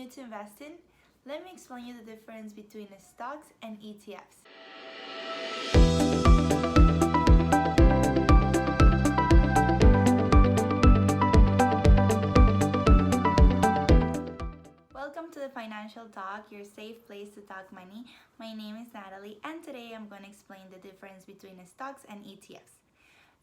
new to investing? Let me explain you the difference between stocks and ETFs. Welcome to the Financial Talk, your safe place to talk money. My name is Natalie, and today I'm going to explain the difference between stocks and ETFs.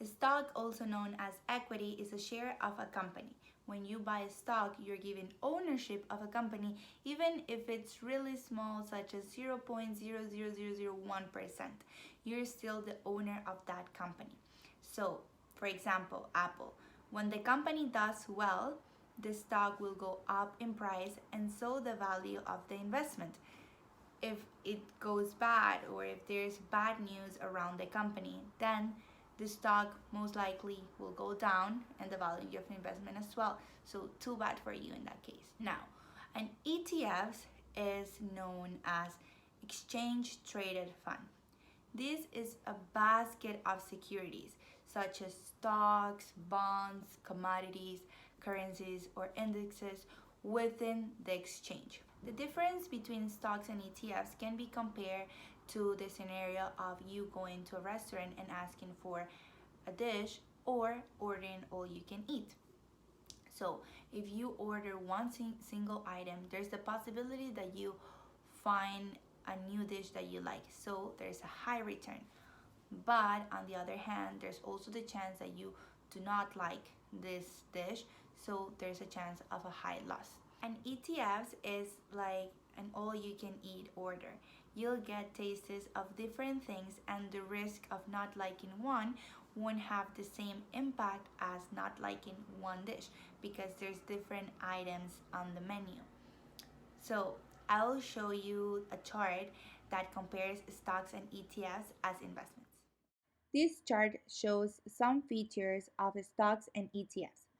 A stock, also known as equity, is a share of a company. When you buy a stock, you're given ownership of a company, even if it's really small, such as 0.00001%. You're still the owner of that company. So, for example, Apple. When the company does well, the stock will go up in price, and so the value of the investment. If it goes bad, or if there's bad news around the company, then the stock most likely will go down and the value of the investment as well. So too bad for you in that case. Now, an ETF is known as exchange traded fund. This is a basket of securities such as stocks, bonds, commodities, currencies, or indexes within the exchange. The difference between stocks and ETFs can be compared to the scenario of you going to a restaurant and asking for a dish or ordering all you can eat. So if you order one single item, there's the possibility that you find a new dish that you like, so there's a high return. But on the other hand, there's also the chance that you do not like this dish, so there's a chance of a high loss. And ETFs is like an all-you-can-eat order. You'll get tastes of different things, and the risk of not liking one won't have the same impact as not liking one dish, because there's different items on the menu. So I'll show you a chart that compares stocks and ETFs as investments. This chart shows some features of stocks and ETFs.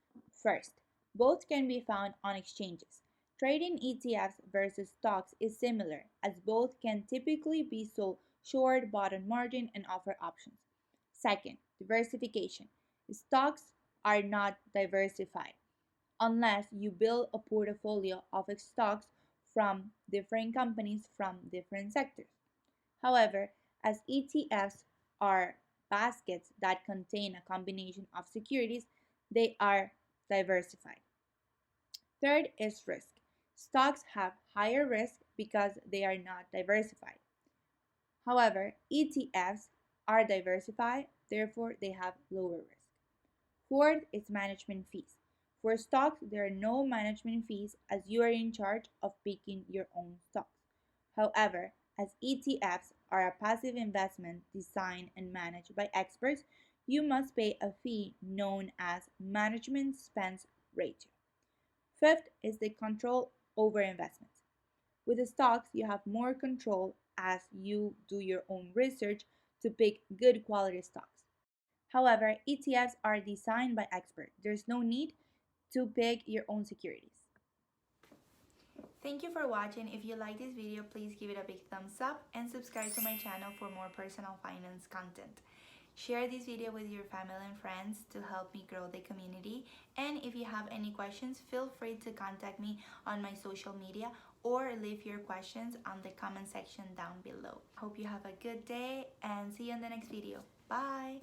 First, both can be found on exchanges. Trading ETFs versus stocks is similar, as both can typically be sold short, bottom margin, and offer options. Second, diversification. Stocks are not diversified unless you build a portfolio of stocks from different companies from different sectors. However, as ETFs are baskets that contain a combination of securities, they are diversified. Third is risk. Stocks have higher risk because they are not diversified. However, ETFs are diversified, therefore they have lower risk. Fourth is management fees. For stocks, there are no management fees as you are in charge of picking your own stocks. However, as ETFs are a passive investment designed and managed by experts, you must pay a fee known as management expense ratio. Fifth is the control over investments. With the stocks, you have more control as you do your own research to pick good quality stocks. However, ETFs are designed by experts. There's no need to pick your own securities. Thank you for watching. If you like this video, please give it a big thumbs up and subscribe to my channel for more personal finance content. Share this video with your family and friends to help me grow the community. And if you have any questions, feel free to contact me on my social media or leave your questions on the comment section down below. Hope you have a good day and see you in the next video. Bye!